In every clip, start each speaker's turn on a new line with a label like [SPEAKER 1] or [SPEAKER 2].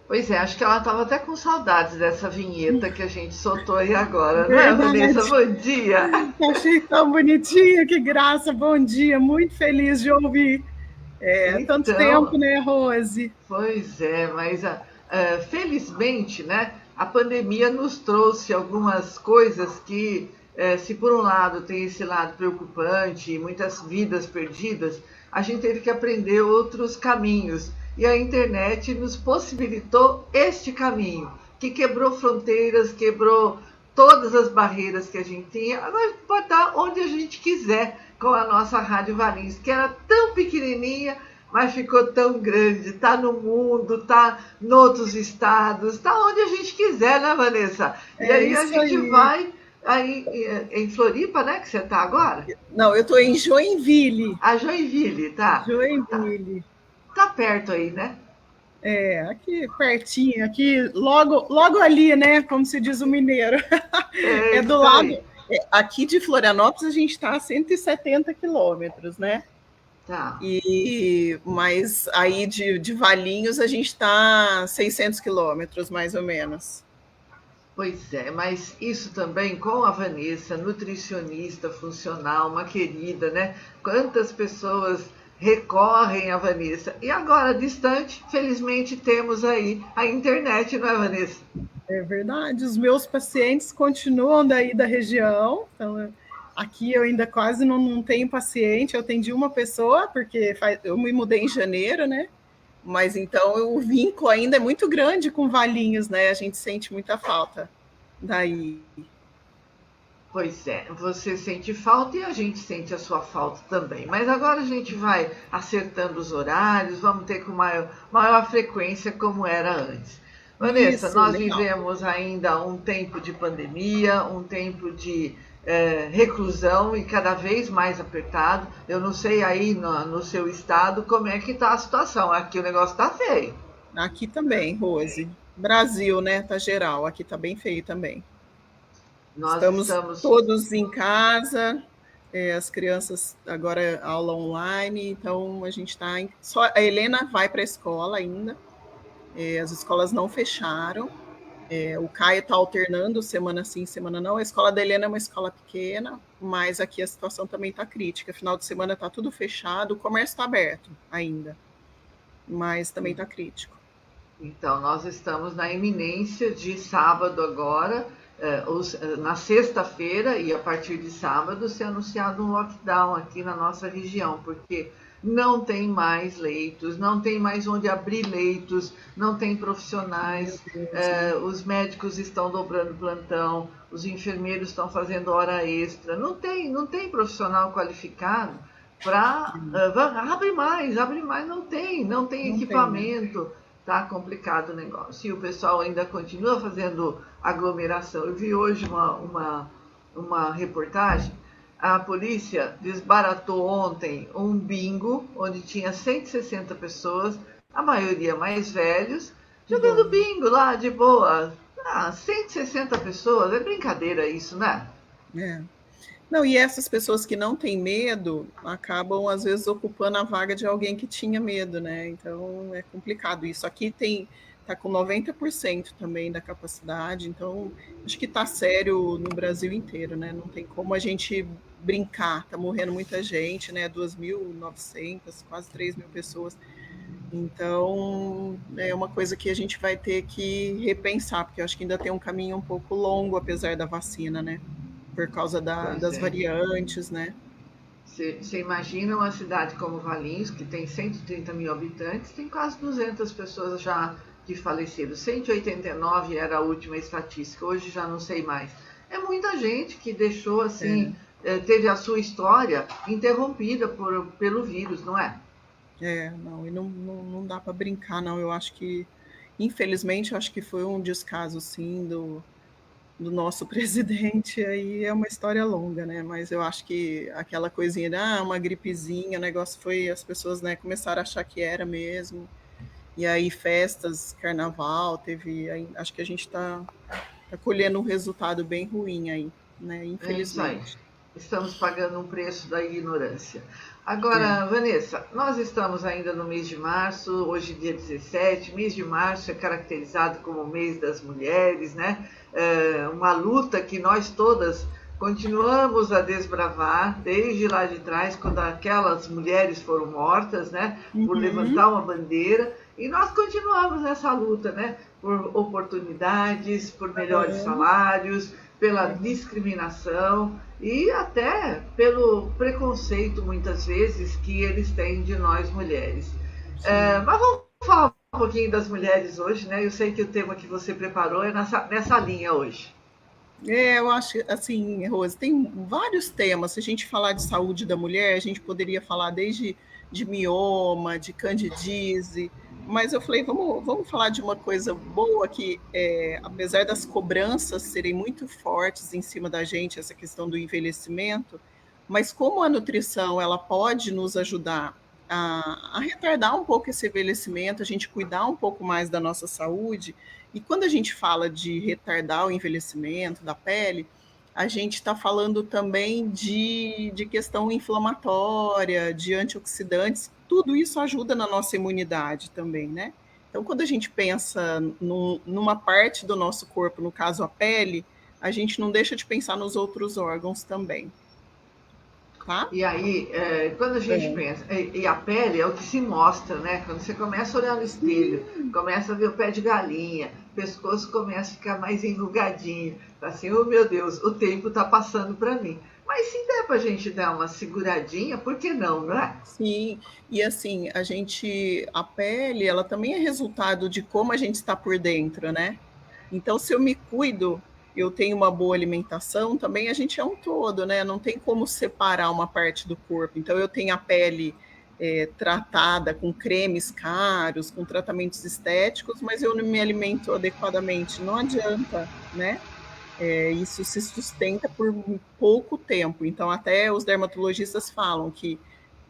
[SPEAKER 1] Pois é, acho que ela estava até com saudades dessa vinheta que a gente soltou aí agora, não é, Vanessa?
[SPEAKER 2] Verdade.
[SPEAKER 1] Bom dia!
[SPEAKER 2] Achei tão bonitinha, que graça. Bom dia, muito feliz de ouvir. Tanto tempo,
[SPEAKER 1] Então,
[SPEAKER 2] né, Rose?
[SPEAKER 1] pois é, mas felizmente, né, a pandemia nos trouxe algumas coisas que, se por um lado tem esse lado preocupante e muitas vidas perdidas, a gente teve que aprender outros caminhos. E a internet nos possibilitou este caminho, que quebrou fronteiras, quebrou todas as barreiras que a gente tinha. Agora a gente pode estar onde a gente quiser com a nossa Rádio Valinhos, que era tão pequenininha, mas ficou tão grande, está no mundo, está em outros estados, está onde a gente quiser, né, Vanessa? E
[SPEAKER 2] É
[SPEAKER 1] aí a
[SPEAKER 2] isso
[SPEAKER 1] gente
[SPEAKER 2] aí.
[SPEAKER 1] vai aí em Floripa, né, que você está agora?
[SPEAKER 2] Não, eu estou em Joinville.
[SPEAKER 1] A Joinville, tá? Tá,
[SPEAKER 2] Joinville.
[SPEAKER 1] tá perto aí, né?
[SPEAKER 2] Aqui pertinho, aqui logo ali, né? Como se diz o mineiro.
[SPEAKER 1] É
[SPEAKER 2] É do
[SPEAKER 1] isso
[SPEAKER 2] lado.
[SPEAKER 1] aí.
[SPEAKER 2] Aqui de Florianópolis a gente está a 170 quilômetros, né?
[SPEAKER 1] Tá.
[SPEAKER 2] Mas aí de Valinhos a gente está a 600 quilômetros, mais ou menos.
[SPEAKER 1] Pois é, mas isso também com a Vanessa, nutricionista funcional, uma querida, né? Quantas pessoas recorrem à Vanessa. E agora, distante, felizmente temos aí a internet, não é, Vanessa?
[SPEAKER 2] É verdade. Os meus pacientes continuam daí da região. Então, aqui eu ainda quase não tenho paciente. Eu atendi uma pessoa, porque eu me mudei em janeiro, né? Mas então o vínculo ainda é muito grande com Valinhos, né? A gente sente muita falta daí.
[SPEAKER 1] Pois é, você sente falta e a gente sente a sua falta também. Mas agora a gente vai acertando os horários, vamos ter com maior frequência como era antes. Vanessa,
[SPEAKER 2] Isso,
[SPEAKER 1] nós
[SPEAKER 2] legal.
[SPEAKER 1] vivemos ainda um tempo de pandemia, um tempo de reclusão e cada vez mais apertado. Eu não sei aí no seu estado como é que está a situação. Aqui o negócio está feio.
[SPEAKER 2] Aqui também, Rose. Brasil, né? Tá geral. Aqui tá bem feio também.
[SPEAKER 1] Nós
[SPEAKER 2] Estamos
[SPEAKER 1] estamos.
[SPEAKER 2] todos em casa, as crianças agora aula online, então a gente está. Só a Helena vai para a escola ainda, as escolas não fecharam. O Caio está alternando semana sim, semana não. A escola da Helena é uma escola pequena, mas aqui a situação também está crítica. Final de semana está tudo fechado, o comércio está aberto ainda, mas também está crítico.
[SPEAKER 1] Então, nós estamos na iminência de sábado agora, na sexta-feira e a partir de sábado ser anunciado um lockdown aqui na nossa região, porque não tem mais leitos, não tem mais onde abrir leitos, não tem
[SPEAKER 2] Meu
[SPEAKER 1] profissionais,
[SPEAKER 2] Deus, né?
[SPEAKER 1] os médicos estão dobrando plantão, os enfermeiros estão fazendo hora extra, não tem profissional qualificado para abre mais, não tem
[SPEAKER 2] Não tem, né?
[SPEAKER 1] equipamento. Tá complicado o negócio. E o pessoal ainda continua fazendo aglomeração. Eu vi hoje uma reportagem. A polícia desbaratou ontem um bingo, onde tinha 160 pessoas, a maioria mais velhos,
[SPEAKER 2] Que
[SPEAKER 1] jogando
[SPEAKER 2] bom.
[SPEAKER 1] bingo lá de boa. 160 pessoas, é brincadeira isso, né?
[SPEAKER 2] É. Não, e essas pessoas que não têm medo acabam, às vezes, ocupando a vaga de alguém que tinha medo, né? Então é complicado isso. Aqui tá com 90% também da capacidade, então acho que está sério no Brasil inteiro, né? Não tem como a gente brincar, tá morrendo muita gente, né? 2.900, quase 3.000 pessoas. Então é uma coisa que a gente vai ter que repensar, porque eu acho que ainda tem um caminho um pouco longo, apesar da vacina, né? Por causa
[SPEAKER 1] Pois
[SPEAKER 2] das
[SPEAKER 1] é.
[SPEAKER 2] variantes, né?
[SPEAKER 1] Você imagina uma cidade como Valinhos, que tem 130 mil habitantes, tem quase 200 pessoas já que faleceram. 189 era a última estatística, hoje já não sei mais. É muita gente que deixou assim,
[SPEAKER 2] É,
[SPEAKER 1] teve a sua história interrompida pelo vírus, não é?
[SPEAKER 2] não, e não dá para brincar, não. Eu acho que, infelizmente, eu acho que foi um descaso, sim, do nosso presidente. Aí é uma história longa, né? Mas eu acho que aquela coisinha, uma gripezinha, o negócio foi, as pessoas, né, começaram a achar que era mesmo. E aí, festas, carnaval, acho que a gente tá colhendo um resultado bem ruim aí, né?
[SPEAKER 1] É isso aí.
[SPEAKER 2] Infelizmente.
[SPEAKER 1] estamos pagando um preço da ignorância. Agora, Vanessa, nós estamos ainda no mês de março, hoje dia 17, mês de março é caracterizado como o mês das mulheres, né? Uma luta que nós todas continuamos a desbravar desde lá de trás, quando aquelas mulheres foram mortas, né? Por levantar uma bandeira, e nós continuamos nessa luta, né? Por oportunidades, por melhores salários, pela discriminação e até pelo preconceito, muitas vezes, que eles têm de nós mulheres. Mas vamos falar um pouquinho das mulheres hoje, né? Eu sei que o tema que você preparou é nessa linha hoje.
[SPEAKER 2] Eu acho, assim, Rose, tem vários temas. Se a gente falar de saúde da mulher, a gente poderia falar desde de mioma, de candidíase, mas eu falei, vamos falar de uma coisa boa que, apesar das cobranças serem muito fortes em cima da gente, essa questão do envelhecimento, mas como a nutrição ela pode nos ajudar a retardar um pouco esse envelhecimento, a gente cuidar um pouco mais da nossa saúde. E quando a gente fala de retardar o envelhecimento da pele, a gente está falando também de questão inflamatória, de antioxidantes, tudo isso ajuda na nossa imunidade também, né? Então, quando a gente pensa numa parte do nosso corpo, no caso a pele, a gente não deixa de pensar nos outros órgãos também. Tá?
[SPEAKER 1] E aí, quando a gente pensa, e a pele é o que se mostra, né? Quando você começa a olhar no espelho, começa a ver o pé de galinha, o pescoço começa a ficar mais enrugadinho, assim, oh meu Deus, o tempo está passando para mim. Mas se der para a gente dar uma seguradinha, por que não, não é?
[SPEAKER 2] Sim, e assim, a pele, ela também é resultado de como a gente está por dentro, né? Então, se eu me cuido, eu tenho uma boa alimentação, também a gente é um todo, né? Não tem como separar uma parte do corpo. Então, eu tenho a pele tratada com cremes caros, com tratamentos estéticos, mas eu não me alimento adequadamente. Não adianta, né? Isso se sustenta por pouco tempo. Então, até os dermatologistas falam que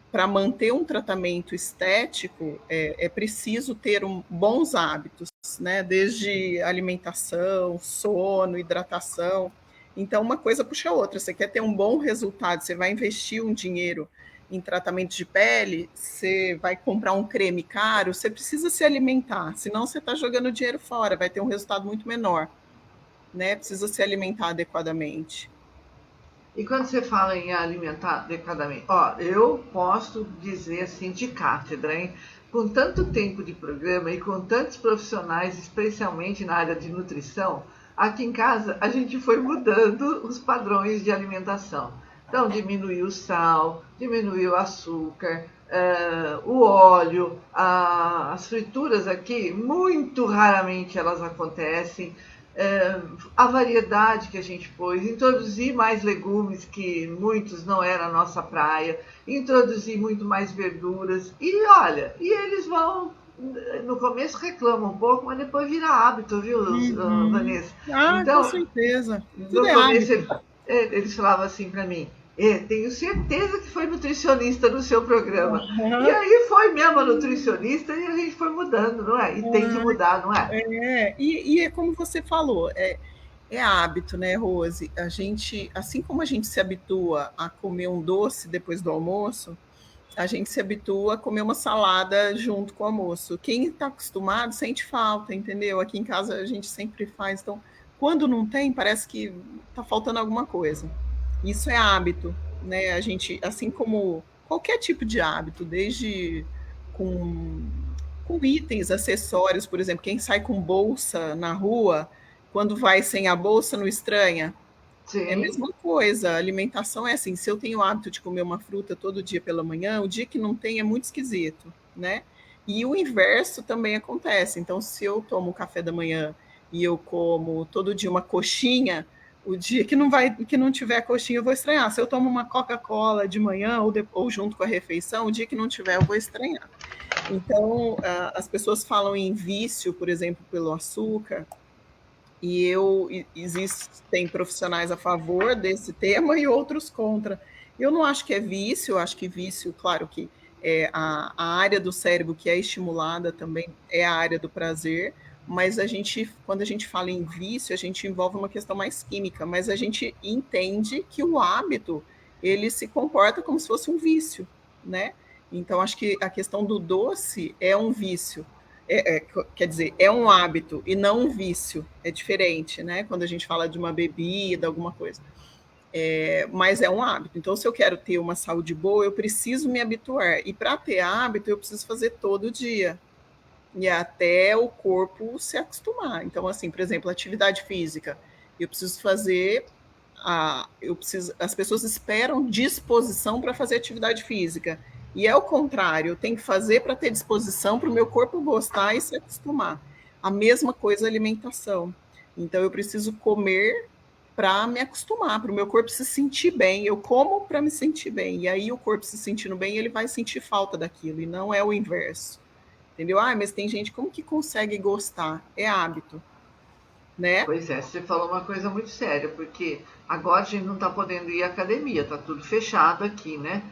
[SPEAKER 2] para manter um tratamento estético, é preciso ter bons hábitos, né? Desde alimentação, sono, hidratação. Então, uma coisa puxa a outra. Você quer ter um bom resultado, você vai investir um dinheiro em tratamento de pele, você vai comprar um creme caro, você precisa se alimentar, senão você está jogando dinheiro fora, vai ter um resultado muito menor, né? Precisa se alimentar adequadamente.
[SPEAKER 1] E quando você fala em alimentar adequadamente, ó, eu posso dizer assim de cátedra, hein? Com tanto tempo de programa e com tantos profissionais, especialmente na área de nutrição, aqui em casa a gente foi mudando os padrões de alimentação. Então, diminuiu o sal, diminuiu o açúcar, o óleo, as frituras aqui, muito raramente elas acontecem. A variedade que a gente pôs, introduzir mais legumes, que muitos não era a nossa praia, introduzir muito mais verduras, e olha, e eles vão, no começo reclamam um pouco, mas depois vira hábito, viu, Vanessa?
[SPEAKER 2] Com certeza.
[SPEAKER 1] No começo eles falavam assim para mim, tenho certeza que foi nutricionista no seu programa. E aí foi mesmo a nutricionista e a gente foi mudando, não é? E tem que mudar, não é?
[SPEAKER 2] E é como você falou, é hábito, né, Rose? A gente, assim como a gente se habitua a comer um doce depois do almoço, a gente se habitua a comer uma salada junto com o almoço. Quem está acostumado sente falta, entendeu? Aqui em casa a gente sempre faz. Então, quando não tem, parece que está faltando alguma coisa. Isso é hábito, né? A gente, assim como qualquer tipo de hábito, desde com itens, acessórios, por exemplo, quem sai com bolsa na rua, quando vai sem a bolsa, não estranha?
[SPEAKER 1] Sim.
[SPEAKER 2] É a mesma coisa, a alimentação é assim, se eu tenho o hábito de comer uma fruta todo dia pela manhã, o dia que não tem é muito esquisito, né? E o inverso também acontece, então se eu tomo café da manhã e eu como todo dia uma coxinha, o dia que não tiver coxinha eu vou estranhar. Se eu tomo uma Coca-Cola de manhã ou junto com a refeição, o dia que não tiver eu vou estranhar. Então, as pessoas falam em vício, por exemplo, pelo açúcar, e existem profissionais a favor desse tema e outros contra. Eu não acho que é vício, eu acho que vício, claro que a área do cérebro que é estimulada também é a área do prazer, mas quando a gente fala em vício, a gente envolve uma questão mais química, mas a gente entende que o hábito ele se comporta como se fosse um vício, né? Então, acho que a questão do doce é um vício. Quer dizer, é um hábito e não um vício. É diferente, né? Quando a gente fala de uma bebida, alguma coisa. Mas é um hábito. Então, se eu quero ter uma saúde boa, eu preciso me habituar. E para ter hábito, eu preciso fazer todo dia. E até o corpo se acostumar. Então, assim, por exemplo, atividade física. Eu preciso fazer. As pessoas esperam disposição para fazer atividade física. E é o contrário, eu tenho que fazer para ter disposição, para o meu corpo gostar e se acostumar. A mesma coisa a alimentação. Então, eu preciso comer para me acostumar, para o meu corpo se sentir bem. Eu como para me sentir bem. E aí, o corpo se sentindo bem, ele vai sentir falta daquilo. E não é o inverso. Entendeu? Mas tem gente como que consegue gostar? É hábito, né?
[SPEAKER 1] Pois é, você falou uma coisa muito séria, porque agora a gente não está podendo ir à academia, está tudo fechado aqui, né?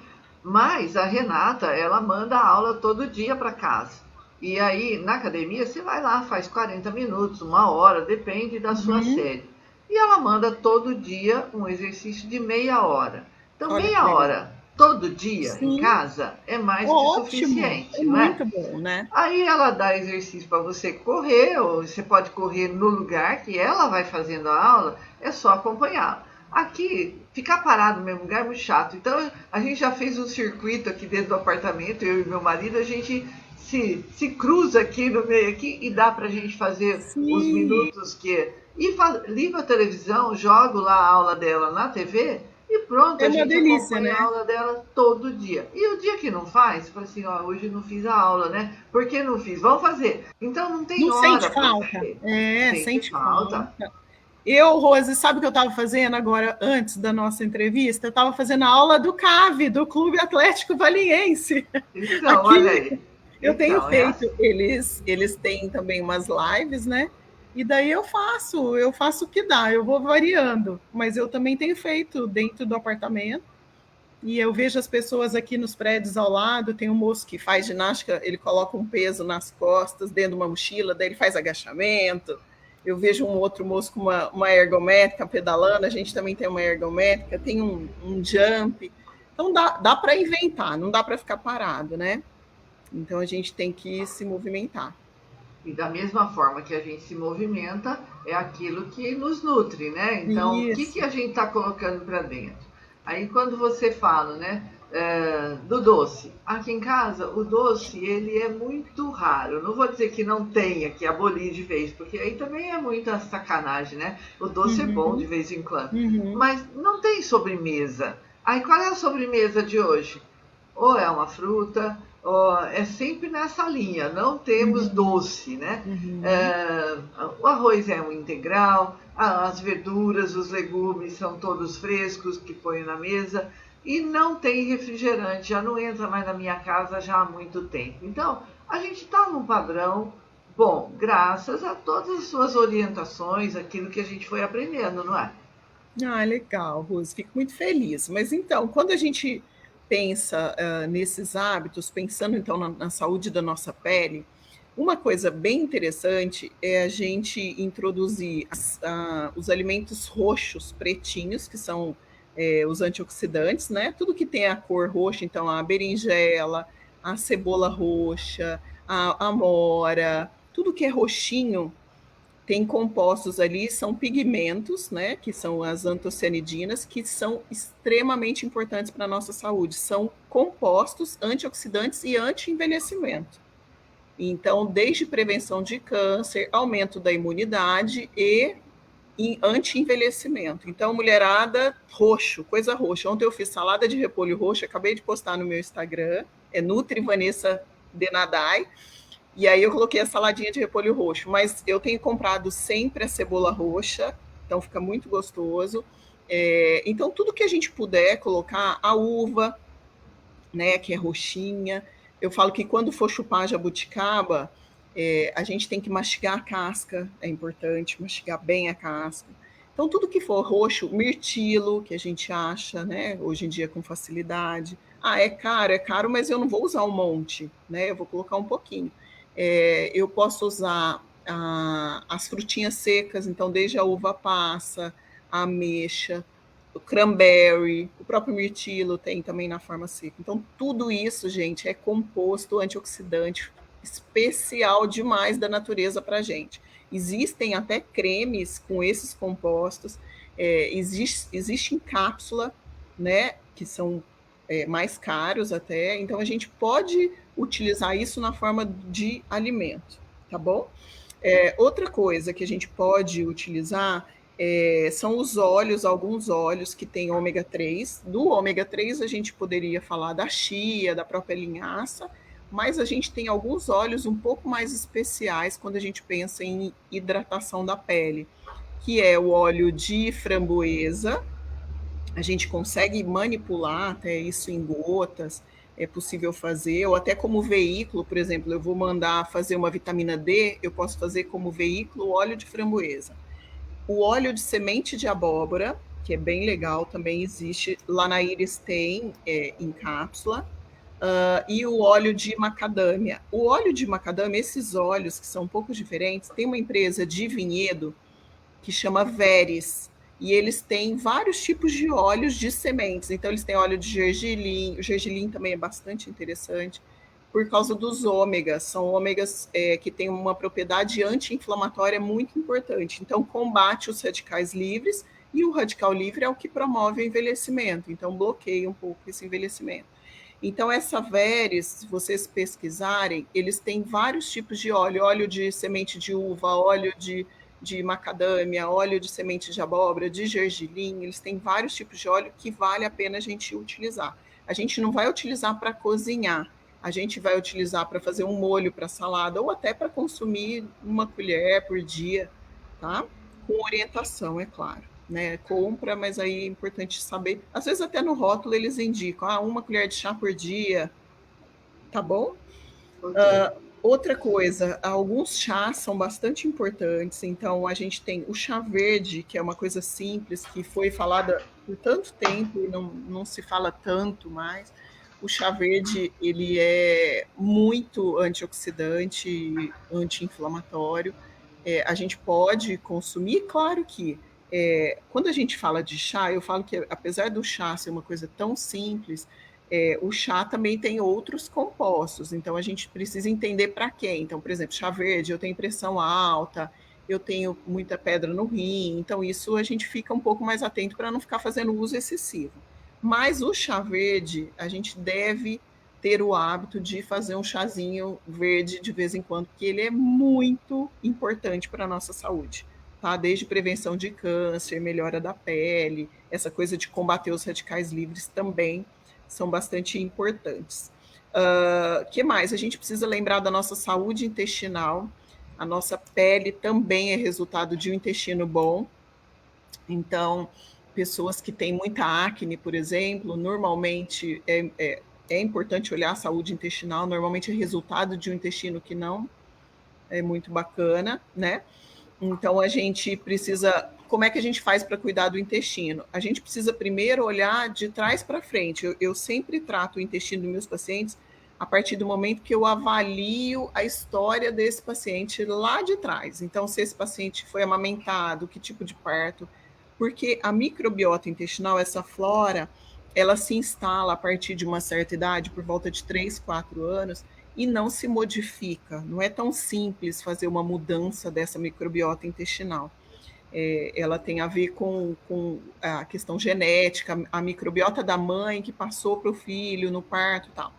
[SPEAKER 1] Mas a Renata, ela manda aula todo dia para casa. E aí, na academia, você vai lá, faz 40 minutos, uma hora, depende da sua série. E ela manda todo dia um exercício de meia hora. Então,
[SPEAKER 2] Olha que
[SPEAKER 1] meia
[SPEAKER 2] legal.
[SPEAKER 1] hora todo dia em
[SPEAKER 2] Sim,
[SPEAKER 1] casa é mais que
[SPEAKER 2] ótimo,
[SPEAKER 1] suficiente,
[SPEAKER 2] é
[SPEAKER 1] não é?
[SPEAKER 2] muito bom, né?
[SPEAKER 1] Aí ela dá exercício para você correr, ou você pode correr no lugar que ela vai fazendo a aula, é só acompanhá-la. Aqui, ficar parado no mesmo lugar é muito chato. Então, a gente já fez um circuito aqui dentro do apartamento, eu e meu marido, a gente se cruza aqui no meio aqui e dá para a gente fazer os
[SPEAKER 2] Sim,
[SPEAKER 1] minutos que... E ligo a televisão, jogo lá a aula dela na TV e pronto,
[SPEAKER 2] é
[SPEAKER 1] a
[SPEAKER 2] uma
[SPEAKER 1] gente
[SPEAKER 2] delícia,
[SPEAKER 1] acompanha a
[SPEAKER 2] né?
[SPEAKER 1] aula dela todo dia. E o dia que não faz, fala assim, ó, hoje não fiz a aula, né? Por que não fiz? Vamos fazer. Então não tem
[SPEAKER 2] Não sente
[SPEAKER 1] hora para
[SPEAKER 2] falta?
[SPEAKER 1] fazer. Sente
[SPEAKER 2] Sente
[SPEAKER 1] falta.
[SPEAKER 2] falta. Eu, Rose, sabe o que eu estava fazendo agora, antes da nossa entrevista? Eu estava fazendo a aula do CAV, do Clube Atlético Valiense.
[SPEAKER 1] Então, olha
[SPEAKER 2] Aqui
[SPEAKER 1] aí.
[SPEAKER 2] eu tenho
[SPEAKER 1] Então, é
[SPEAKER 2] feito,
[SPEAKER 1] assim.
[SPEAKER 2] eles têm também umas lives, né? E daí eu faço o que dá, eu vou variando. Mas eu também tenho feito dentro do apartamento. E eu vejo as pessoas aqui nos prédios ao lado, tem um moço que faz ginástica, ele coloca um peso nas costas, dentro de uma mochila, daí ele faz agachamento. Eu vejo um outro moço com uma ergométrica pedalando, a gente também tem uma ergométrica, tem um jump. Então dá para inventar, não dá para ficar parado, né? Então a gente tem que se movimentar.
[SPEAKER 1] E da mesma forma que a gente se movimenta, é aquilo que nos nutre, né? Então, o que,
[SPEAKER 2] Isso.
[SPEAKER 1] que a gente está colocando para dentro? Aí, quando você fala, né, do doce, aqui em casa, o doce, ele é muito raro. Não vou dizer que não tenha, que abolir de vez, porque aí também é muita sacanagem, né? O doce é bom de
[SPEAKER 2] Uhum,
[SPEAKER 1] vez em quando.
[SPEAKER 2] uhum,
[SPEAKER 1] Mas não tem sobremesa. Aí, qual é a sobremesa de hoje? Ou é uma fruta, ou é sempre nessa linha, não temos
[SPEAKER 2] uhum,
[SPEAKER 1] doce, né?
[SPEAKER 2] uhum.
[SPEAKER 1] O arroz é um integral, as verduras, os legumes são todos frescos que põe na mesa e não tem refrigerante, já não entra mais na minha casa já há muito tempo. Então, a gente está num padrão bom, graças a todas as suas orientações, aquilo que a gente foi aprendendo, não é?
[SPEAKER 2] Legal, Rose, fico muito feliz. Mas então, quando a gente pensa nesses hábitos, pensando então na saúde da nossa pele, uma coisa bem interessante é a gente introduzir os alimentos roxos, pretinhos, que são os antioxidantes, né? Tudo que tem a cor roxa, então a berinjela, a cebola roxa, a amora, tudo que é roxinho tem compostos ali, são pigmentos, né, que são as antocianidinas, que são extremamente importantes para a nossa saúde. São compostos antioxidantes e anti-envelhecimento. Então, desde prevenção de câncer, aumento da imunidade e anti-envelhecimento. Então, mulherada, roxo, coisa roxa. Ontem eu fiz salada de repolho roxo, acabei de postar no meu Instagram, é Nutri Vanessa Denadai, e aí eu coloquei a saladinha de repolho roxo, mas eu tenho comprado sempre a cebola roxa, então fica muito gostoso. Então tudo que a gente puder colocar, a uva, né, que é roxinha. Eu falo que quando for chupar jabuticaba, a gente tem que mastigar a casca, é importante mastigar bem a casca. Então tudo que for roxo, mirtilo, que a gente acha, né, hoje em dia com facilidade. É caro, mas eu não vou usar um monte, né? Eu vou colocar um pouquinho. Eu posso usar as frutinhas secas, então desde a uva passa, a ameixa, o cranberry, o próprio mirtilo tem também na forma seca. Então, tudo isso, gente, é composto antioxidante especial demais da natureza para a gente. Existem até cremes com esses compostos, existe em cápsula, né, que são mais caros até, então a gente pode utilizar isso na forma de alimento, tá bom? Outra coisa que a gente pode utilizar são os óleos, alguns óleos que têm ômega 3. Do ômega 3 a gente poderia falar da chia, da própria linhaça, mas a gente tem alguns óleos um pouco mais especiais quando a gente pensa em hidratação da pele, que é o óleo de framboesa. A gente consegue manipular até isso em gotas, é possível fazer, ou até como veículo, por exemplo, eu vou mandar fazer uma vitamina D, eu posso fazer como veículo o óleo de framboesa. O óleo de semente de abóbora, que é bem legal, também existe, lá na Iris tem em cápsula, e o óleo de macadâmia. O óleo de macadâmia, esses óleos que são um pouco diferentes, tem uma empresa de vinhedo que chama Veres, e eles têm vários tipos de óleos de sementes. Então, eles têm óleo de gergelim, o gergelim também é bastante interessante, por causa dos ômegas. São ômegas que têm uma propriedade anti-inflamatória muito importante. Então, combate os radicais livres, e o radical livre é o que promove o envelhecimento. Então, bloqueia um pouco esse envelhecimento. Então, essa Veres, se vocês pesquisarem, eles têm vários tipos de óleo. Óleo de semente de uva, óleo de macadâmia, óleo de semente de abóbora, de gergelim, eles têm vários tipos de óleo que vale a pena a gente utilizar. A gente não vai utilizar para cozinhar, a gente vai utilizar para fazer um molho para salada ou até para consumir uma colher por dia, tá? Com orientação, é claro. Né? Compra, mas aí é importante saber. Às vezes até no rótulo eles indicam, uma colher de chá por dia, tá bom? Okay. Outra coisa, alguns chás são bastante importantes, então a gente tem o chá verde, que é uma coisa simples, que foi falada por tanto tempo e não se fala tanto mais. O chá verde, ele é muito antioxidante, anti-inflamatório. A gente pode consumir, claro que quando a gente fala de chá, eu falo que apesar do chá ser uma coisa tão simples, o chá também tem outros compostos, então a gente precisa entender para quê. Então, por exemplo, chá verde, eu tenho pressão alta, eu tenho muita pedra no rim, então isso a gente fica um pouco mais atento para não ficar fazendo uso excessivo. Mas o chá verde, a gente deve ter o hábito de fazer um chazinho verde de vez em quando, porque ele é muito importante para a nossa saúde. Tá? Desde prevenção de câncer, melhora da pele, essa coisa de combater os radicais livres também são bastante importantes. Que mais? A gente precisa lembrar da nossa saúde intestinal. A nossa pele também é resultado de um intestino bom. Então, pessoas que têm muita acne, por exemplo, normalmente é importante olhar a saúde intestinal. Normalmente é resultado de um intestino que não é muito bacana, né? Então, a gente precisa... Como é que a gente faz para cuidar do intestino? A gente precisa primeiro olhar de trás para frente. Eu sempre trato o intestino dos meus pacientes a partir do momento que eu avalio a história desse paciente lá de trás. Então, se esse paciente foi amamentado, que tipo de parto, porque a microbiota intestinal, essa flora, ela se instala a partir de uma certa idade, por volta de 3, 4 anos, e não se modifica. Não é tão simples fazer uma mudança dessa microbiota intestinal. Ela tem a ver com a questão genética, a microbiota da mãe que passou para o filho no parto e tal.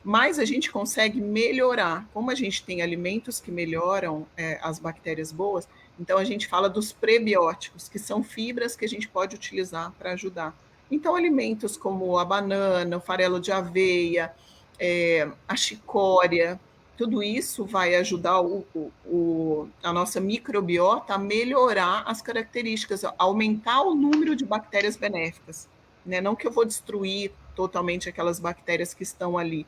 [SPEAKER 2] Mas a gente consegue melhorar. Como a gente tem alimentos que melhoram as bactérias boas, então a gente fala dos prebióticos, que são fibras que a gente pode utilizar para ajudar. Então, alimentos como a banana, o farelo de aveia, a chicória, tudo isso vai ajudar a nossa microbiota a melhorar as características, aumentar o número de bactérias benéficas. Né? Não que eu vou destruir totalmente aquelas bactérias que estão ali.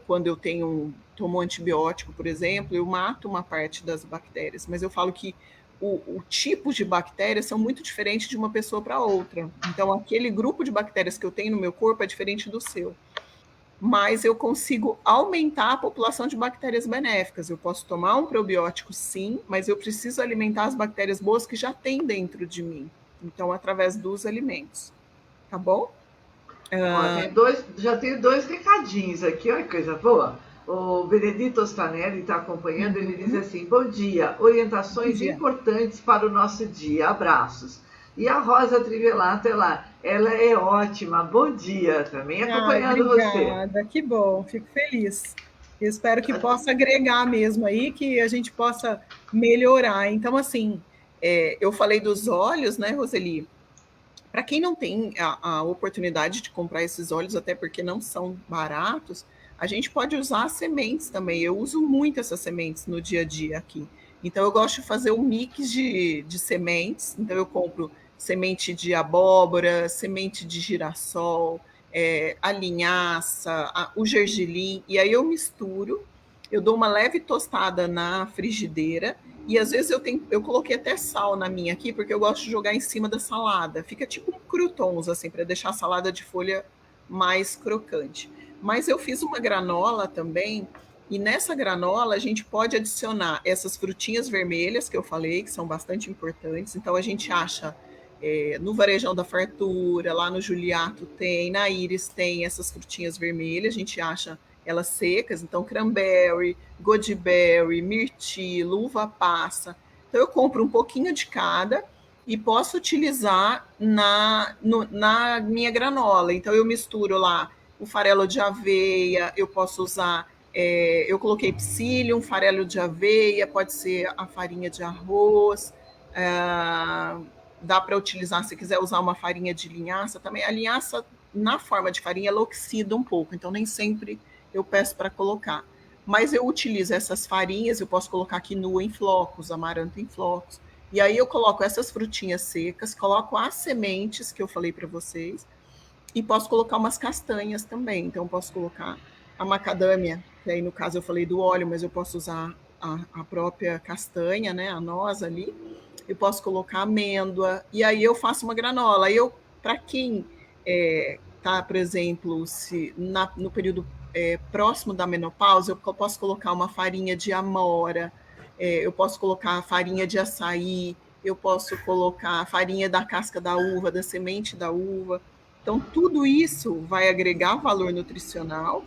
[SPEAKER 2] Quando eu tomo antibiótico, por exemplo, eu mato uma parte das bactérias, mas eu falo que o tipo de bactérias são muito diferentes de uma pessoa para outra. Então, aquele grupo de bactérias que eu tenho no meu corpo é diferente do seu. Mas eu consigo aumentar a população de bactérias benéficas. Eu posso tomar um probiótico, sim, mas eu preciso alimentar as bactérias boas que já tem dentro de mim. Então, através dos alimentos. tá bom?
[SPEAKER 1] Ó, já tem dois recadinhos aqui, olha que coisa boa. O Benedito Ostanelli está acompanhando, ele diz assim: bom dia,
[SPEAKER 2] Bom
[SPEAKER 1] orientações
[SPEAKER 2] dia.
[SPEAKER 1] importantes para o nosso dia, abraços. E a Rosa Trivelato é lá, ela é ótima, bom dia, também
[SPEAKER 2] Ai,
[SPEAKER 1] acompanhando você.
[SPEAKER 2] obrigada, que bom, fico feliz. Eu espero que possa agregar mesmo aí, que a gente possa melhorar. Então, assim, eu falei dos óleos, né, Roseli? Para quem não tem a oportunidade de comprar esses óleos, até porque não são baratos, a gente pode usar as sementes também. Eu uso muito essas sementes no dia a dia aqui. Então, eu gosto de fazer um mix de sementes. Então, eu compro semente de abóbora, semente de girassol, a linhaça, o gergelim, e aí eu misturo, eu dou uma leve tostada na frigideira, e às vezes eu coloquei até sal na minha aqui, porque eu gosto de jogar em cima da salada. Fica tipo um croutons, assim, para deixar a salada de folha mais crocante. Mas eu fiz uma granola também, e nessa granola a gente pode adicionar essas frutinhas vermelhas que eu falei, que são bastante importantes. Então a gente acha no Varejão da Fartura, lá no Juliato tem, na Iris tem essas frutinhas vermelhas, a gente acha elas secas, então cranberry, goji-berry, mirtilo, uva passa. Então eu compro um pouquinho de cada e posso utilizar na minha granola. Então eu misturo lá o farelo de aveia, eu posso usar, eu coloquei psyllium, farelo de aveia, pode ser a farinha de arroz, dá para utilizar, se quiser usar uma farinha de linhaça também. A linhaça, na forma de farinha, ela oxida um pouco, então nem sempre eu peço para colocar. Mas eu utilizo essas farinhas, eu posso colocar quinoa em flocos, amaranto em flocos. E aí eu coloco essas frutinhas secas, coloco as sementes que eu falei para vocês, e posso colocar umas castanhas também. Então, posso colocar a macadâmia, que aí no caso eu falei do óleo, mas eu posso usar a própria castanha, né, a noz ali. Eu posso colocar amêndoa, e aí eu faço uma granola. Para quem tá, por exemplo, se no período próximo da menopausa, eu posso colocar uma farinha de amora, eu posso colocar farinha de açaí, eu posso colocar farinha da casca da uva, da semente da uva. Então, tudo isso vai agregar valor nutricional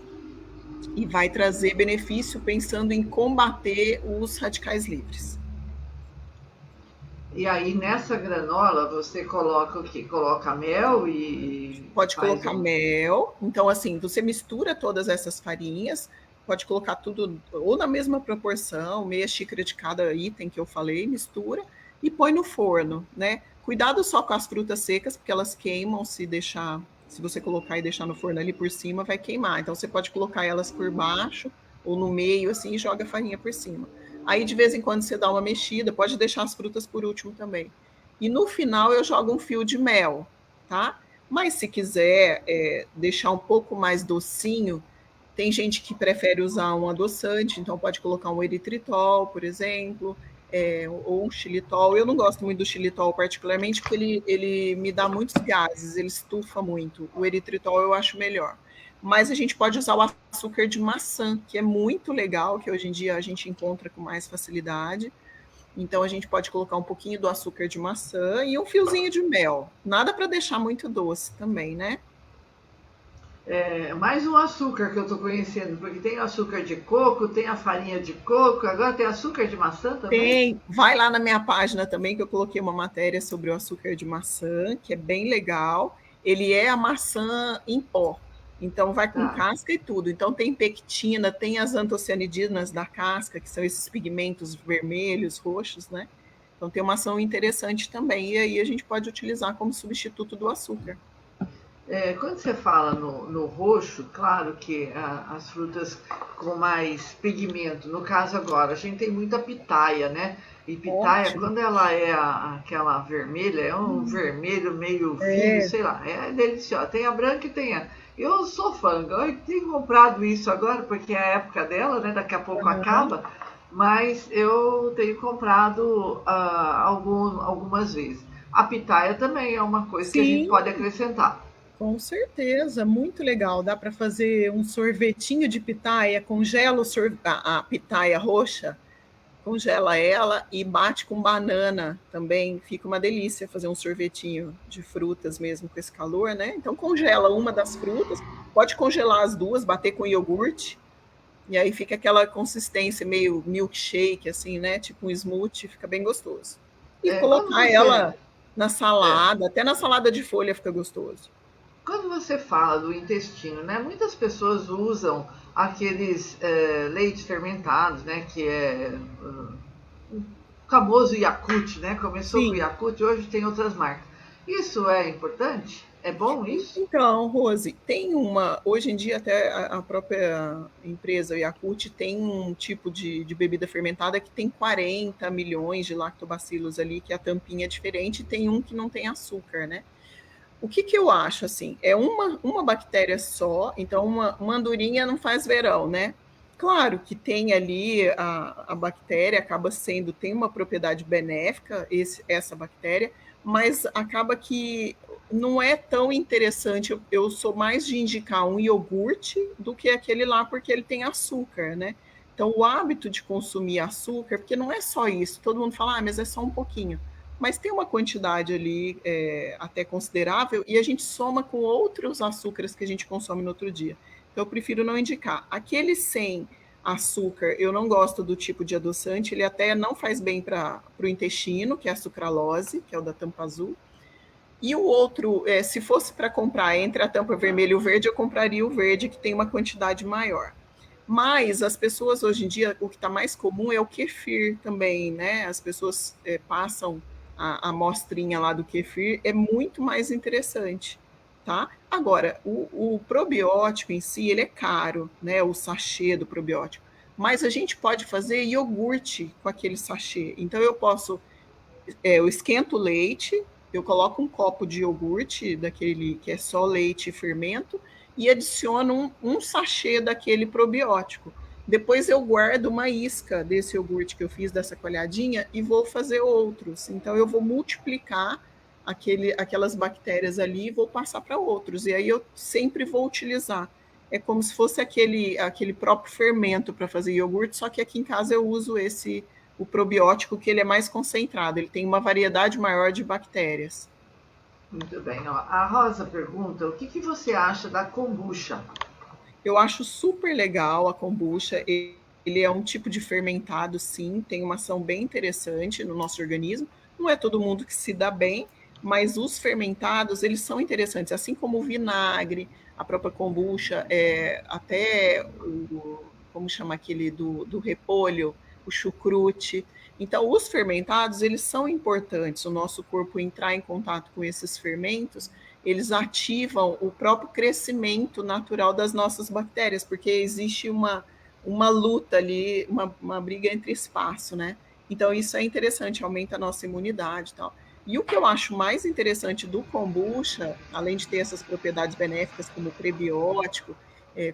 [SPEAKER 2] e vai trazer benefício pensando em combater os radicais livres.
[SPEAKER 1] E aí nessa granola você coloca o quê? Coloca mel e
[SPEAKER 2] Pode
[SPEAKER 1] faz
[SPEAKER 2] colocar
[SPEAKER 1] um.
[SPEAKER 2] mel. Então, assim, você mistura todas essas farinhas, pode colocar tudo ou na mesma proporção, meia xícara de cada item que eu falei, mistura e põe no forno, né? Cuidado só com as frutas secas, porque elas queimam se deixar, se você colocar e deixar no forno ali por cima, vai queimar. Então você pode colocar elas por baixo ou no meio assim e joga a farinha por cima. Aí de vez em quando você dá uma mexida, pode deixar as frutas por último também. E no final eu jogo um fio de mel, tá? Mas se quiser deixar um pouco mais docinho, tem gente que prefere usar um adoçante, então pode colocar um eritritol, por exemplo, ou um xilitol. Eu não gosto muito do xilitol particularmente, porque ele me dá muitos gases, ele estufa muito. O eritritol eu acho melhor. Mas a gente pode usar o açúcar de maçã, que é muito legal, que hoje em dia a gente encontra com mais facilidade. Então a gente pode colocar um pouquinho do açúcar de maçã e um fiozinho de mel. Nada para deixar muito doce também, né?
[SPEAKER 1] Mais um açúcar que eu estou conhecendo, porque tem açúcar de coco, tem a farinha de coco, agora tem açúcar de maçã também?
[SPEAKER 2] Tem, vai lá na minha página também que eu coloquei uma matéria sobre o açúcar de maçã, que é bem legal. Ele é a maçã em pó. Então vai com
[SPEAKER 1] Tá.
[SPEAKER 2] casca e tudo. Então tem pectina, tem as antocianidinas da casca, que são esses pigmentos vermelhos, roxos, né? Então tem uma ação interessante também. E aí a gente pode utilizar como substituto do açúcar.
[SPEAKER 1] Quando você fala no roxo, claro que as frutas com mais pigmento, no caso agora, a gente tem muita pitaia, né? E pitaia,
[SPEAKER 2] Ótimo.
[SPEAKER 1] quando ela é aquela vermelha, é um vermelho meio vinho,
[SPEAKER 2] É,
[SPEAKER 1] sei lá, é deliciosa. Tem a branca e tem a. Eu sou fã, eu tenho comprado isso agora, porque é a época dela, né? Daqui a pouco
[SPEAKER 2] uhum.
[SPEAKER 1] acaba, mas eu tenho comprado algumas vezes. A pitaia também é uma coisa que a gente
[SPEAKER 2] Sim,
[SPEAKER 1] pode acrescentar.
[SPEAKER 2] com certeza, muito legal. Dá para fazer um sorvetinho de pitaia, congela a pitaia roxa, congela ela e bate com banana também. Fica uma delícia fazer um sorvetinho de frutas mesmo com esse calor, né? Então congela uma das frutas, pode congelar as duas, bater com iogurte, e aí fica aquela consistência meio milkshake, assim, né? Tipo um smoothie, fica bem gostoso. E
[SPEAKER 1] Quando
[SPEAKER 2] colocar
[SPEAKER 1] você
[SPEAKER 2] ela na
[SPEAKER 1] é,
[SPEAKER 2] salada, até na salada de folha fica gostoso.
[SPEAKER 1] quando você fala do intestino, né, muitas pessoas usam aqueles leites fermentados, né, que é o famoso Yakult, né? Começou com o
[SPEAKER 2] Sim.
[SPEAKER 1] Yakult, hoje tem outras marcas. Isso é importante? É bom isso?
[SPEAKER 2] Então, Rose, tem uma. Hoje em dia, até a própria empresa o Yakult tem um tipo de bebida fermentada que tem 40 milhões de lactobacilos ali, que a tampinha é diferente, e tem um que não tem açúcar, né? O que, que eu acho assim? É uma bactéria só, então uma andorinha não faz verão, né? Claro que tem ali a bactéria, acaba sendo, tem uma propriedade benéfica, essa bactéria, mas acaba que não é tão interessante. Eu sou mais de indicar um iogurte do que aquele lá, porque ele tem açúcar, né? Então, o hábito de consumir açúcar, porque não é só isso, todo mundo fala, mas é só um pouquinho, mas tem uma quantidade ali até considerável e a gente soma com outros açúcares que a gente consome no outro dia. Então, eu prefiro não indicar. Aquele sem açúcar, eu não gosto do tipo de adoçante, ele até não faz bem para o intestino, que é a sucralose, que é o da tampa azul. E o outro, se fosse para comprar entre a tampa vermelha e o verde, eu compraria o verde, que tem uma quantidade maior. Mas as pessoas hoje em dia, o que está mais comum é o kefir também, né? As pessoas passam a amostrinha lá do kefir, é muito mais interessante, tá? Agora, o probiótico em si, ele é caro, né? O sachê do probiótico. Mas a gente pode fazer iogurte com aquele sachê. Então, eu esquento o leite, eu coloco um copo de iogurte, daquele que é só leite e fermento, e adiciono um sachê daquele probiótico. Depois eu guardo uma isca desse iogurte que eu fiz, dessa coalhadinha, e vou fazer outros. Então eu vou multiplicar aquelas bactérias ali e vou passar para outros. E aí eu sempre vou utilizar. É como se fosse aquele próprio fermento para fazer iogurte, só que aqui em casa eu uso o probiótico, que ele é mais concentrado, ele tem uma variedade maior de bactérias.
[SPEAKER 1] Muito bem. Ó. A Rosa pergunta: o que você acha da kombucha?
[SPEAKER 2] Eu acho super legal a kombucha, ele é um tipo de fermentado, sim, tem uma ação bem interessante no nosso organismo. Não é todo mundo que se dá bem, mas os fermentados, eles são interessantes, assim como o vinagre, a própria kombucha, até como chama aquele do repolho, o chucrute. Então, os fermentados, eles são importantes, o nosso corpo entrar em contato com esses fermentos, eles ativam o próprio crescimento natural das nossas bactérias, porque existe uma luta ali, uma briga entre espaço, né? Então, isso é interessante, aumenta a nossa imunidade e tal. E o que eu acho mais interessante do kombucha, além de ter essas propriedades benéficas como prebiótico,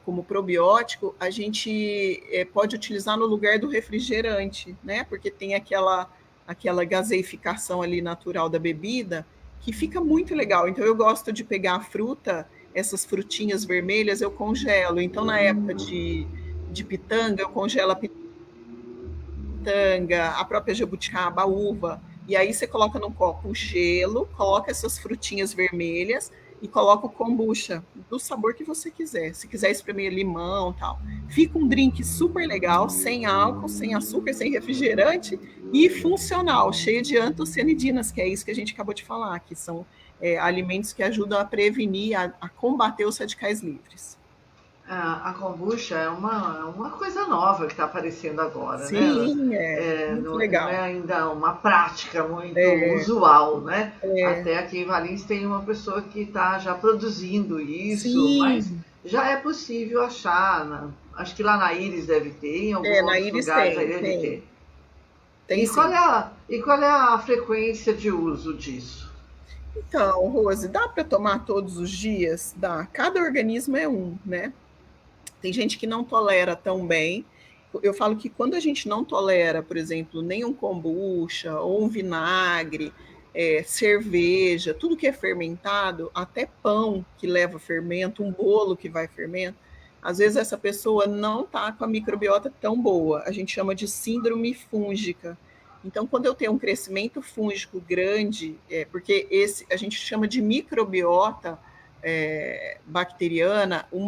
[SPEAKER 2] como probiótico, a gente pode utilizar no lugar do refrigerante, né? Porque tem aquela gaseificação ali natural da bebida, que fica muito legal. Então, eu gosto de pegar a fruta, essas frutinhas vermelhas, eu congelo. Então, na época de pitanga, eu congelo a pitanga, a própria jabuticaba, a uva. E aí você coloca no copo o gelo, coloca essas frutinhas vermelhas e coloca o kombucha do sabor que você quiser. Se quiser espremer limão, tal. Fica um drink super legal, sem álcool, sem açúcar, sem refrigerante e funcional, cheio de antocianidinas, que é isso que a gente acabou de falar, que são alimentos que ajudam a prevenir, a combater os radicais livres.
[SPEAKER 1] A kombucha é uma coisa nova que está aparecendo agora, né?
[SPEAKER 2] Sim, muito
[SPEAKER 1] Não é
[SPEAKER 2] legal.
[SPEAKER 1] ainda uma prática muito
[SPEAKER 2] É,
[SPEAKER 1] usual, né?
[SPEAKER 2] é,
[SPEAKER 1] Até aqui em Valinhos tem uma pessoa que está já produzindo isso, mas
[SPEAKER 2] sim,
[SPEAKER 1] já é possível achar. Acho que lá na Iris deve ter, em alguns
[SPEAKER 2] na
[SPEAKER 1] outros
[SPEAKER 2] Iris
[SPEAKER 1] lugares aí deve
[SPEAKER 2] tem,
[SPEAKER 1] ter.
[SPEAKER 2] tem sim.
[SPEAKER 1] E qual é a frequência de uso disso?
[SPEAKER 2] Então, Rose, dá para tomar todos os dias? Dá. Cada organismo é um, né? Tem gente que não tolera tão bem. Eu falo que quando a gente não tolera, por exemplo, nem um kombucha ou um vinagre, cerveja, tudo que é fermentado, até pão que leva fermento, um bolo que vai fermento, às vezes essa pessoa não está com a microbiota tão boa. A gente chama de síndrome fúngica. Então, quando eu tenho um crescimento fúngico grande, porque a gente chama de microbiota bacteriana, um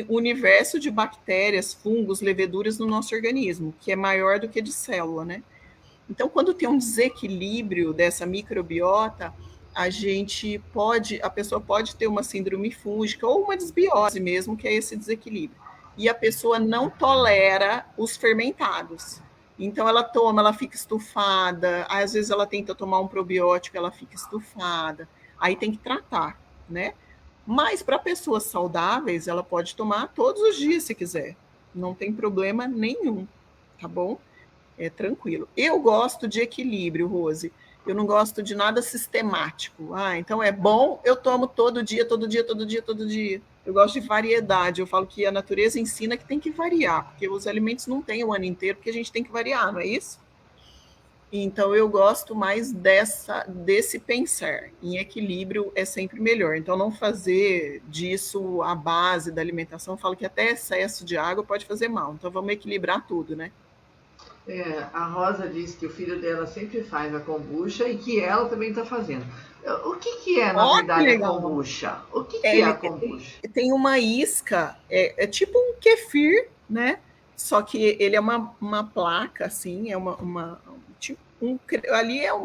[SPEAKER 2] universo de bactérias, fungos, leveduras no nosso organismo, que é maior do que de célula, né? Então, quando tem um desequilíbrio dessa microbiota, a pessoa pode ter uma síndrome fúngica ou uma desbiose mesmo, que é esse desequilíbrio. E a pessoa não tolera os fermentados. Então, ela fica estufada, às vezes ela tenta tomar um probiótico, ela fica estufada, aí tem que tratar, né? Mas para pessoas saudáveis, ela pode tomar todos os dias se quiser, não tem problema nenhum, tá bom? É tranquilo. Eu gosto de equilíbrio, Rose. Eu não gosto de nada sistemático. Então é bom, eu tomo todo dia, todo dia, todo dia, todo dia. Eu gosto de variedade. Eu falo que a natureza ensina que tem que variar, porque os alimentos não têm o ano inteiro, porque a gente tem que variar, não é isso? Então eu gosto mais desse pensar. Em equilíbrio é sempre melhor. Então não fazer disso a base da alimentação. Eu falo que até excesso de água pode fazer mal. Então vamos equilibrar tudo, né?
[SPEAKER 1] A Rosa disse que o filho dela sempre faz a kombucha e que ela também está fazendo. O que é, na verdade, a kombucha? O que é a kombucha?
[SPEAKER 2] Tem uma isca, é tipo um kefir, né? Só que ele é uma placa, assim,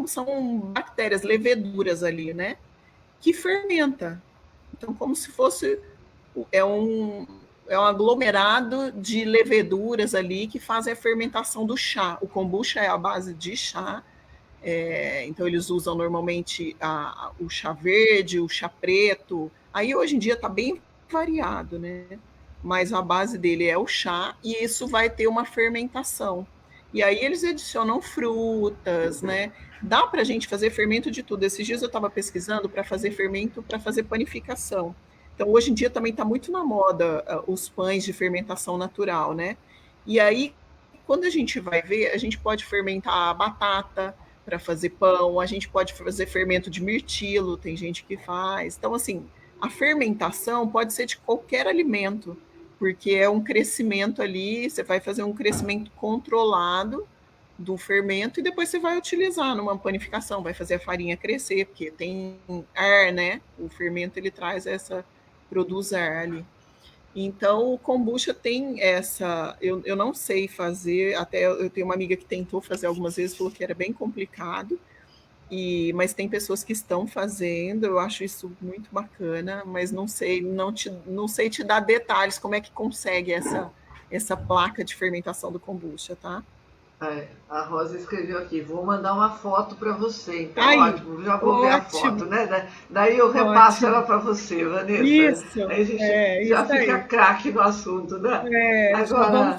[SPEAKER 2] são bactérias, leveduras ali, né? Que fermenta. Então, como se fosse um aglomerado de leveduras ali que fazem a fermentação do chá. O kombucha é a base de chá, então eles usam normalmente o chá verde, o chá preto. Aí hoje em dia está bem variado, né? Mas a base dele é o chá e isso vai ter uma fermentação. E aí eles adicionam frutas, né? Dá para a gente fazer fermento de tudo. Esses dias eu estava pesquisando para fazer fermento para fazer panificação. Então, hoje em dia também está muito na moda os pães de fermentação natural, né? E aí, quando a gente vai ver, a gente pode fermentar a batata para fazer pão, a gente pode fazer fermento de mirtilo, tem gente que faz. Então, assim, a fermentação pode ser de qualquer alimento, porque é um crescimento ali, você vai fazer um crescimento controlado do fermento e depois você vai utilizar numa panificação, vai fazer a farinha crescer, porque tem ar, né? O fermento, ele produz ar ali. Então, o kombucha tem eu não sei fazer, até eu tenho uma amiga que tentou fazer algumas vezes, falou que era bem complicado, mas tem pessoas que estão fazendo, eu acho isso muito bacana, mas não sei te dar detalhes como é que consegue essa placa de fermentação do kombucha, tá?
[SPEAKER 1] A Rosa escreveu aqui, vou mandar uma foto para você. Então, ótimo, já vou ver a foto, né? Daí eu repasso ela para você, Vanessa.
[SPEAKER 2] Isso.
[SPEAKER 1] Aí a gente já fica craque no assunto, né?
[SPEAKER 2] Agora, vamos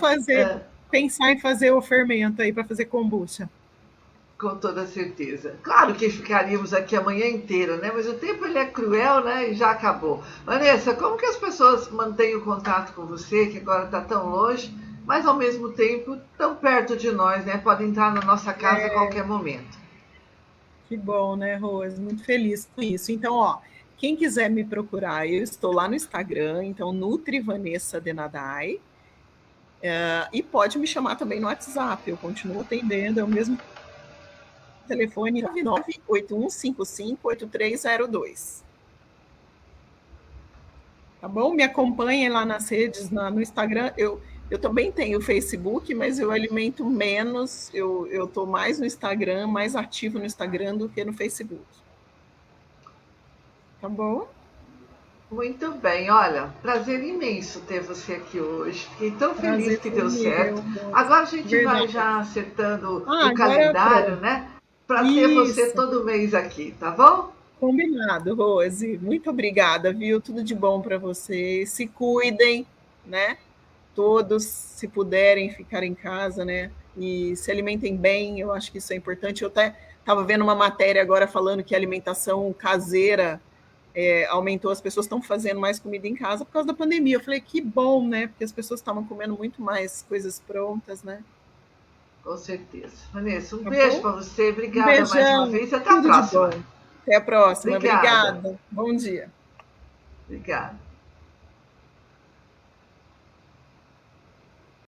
[SPEAKER 2] pensar em fazer o fermento aí para fazer kombucha.
[SPEAKER 1] Com toda certeza. Claro que ficaríamos aqui a manhã inteira, né? Mas o tempo ele é cruel, né? E já acabou. Vanessa, como que as pessoas mantêm o contato com você, que agora está tão longe, mas ao mesmo tempo tão perto de nós, né? Pode entrar na nossa casa a qualquer momento.
[SPEAKER 2] Que bom, né, Rose? Muito feliz com isso. Então, quem quiser me procurar, eu estou lá no Instagram, então Nutri Vanessa Denadai, e pode me chamar também no WhatsApp, eu continuo atendendo, é o mesmo telefone 9981558302. Tá bom? Me acompanhem lá nas redes, no Instagram. Eu também tenho o Facebook, mas eu alimento menos, eu estou mais no Instagram, mais ativo no Instagram do que no Facebook. Tá bom?
[SPEAKER 1] Muito bem, olha, prazer imenso ter você aqui hoje. Fiquei tão feliz que deu certo. Agora a gente vai já acertando o calendário, né? Para ter você todo mês aqui, tá bom?
[SPEAKER 2] Combinado, Rose. Muito obrigada, viu? Tudo de bom para vocês. Se cuidem, né? Todos, se puderem, ficar em casa, né? E se alimentem bem, eu acho que isso é importante. Eu até estava vendo uma matéria agora falando que a alimentação caseira aumentou, as pessoas estão fazendo mais comida em casa por causa da pandemia. Eu falei, que bom, né? Porque as pessoas estavam comendo muito mais coisas prontas, né?
[SPEAKER 1] Com certeza. Vanessa, um beijo para você. Obrigada mais uma vez. Até
[SPEAKER 2] a próxima. Até a próxima. Obrigada. Bom dia.
[SPEAKER 1] Obrigada.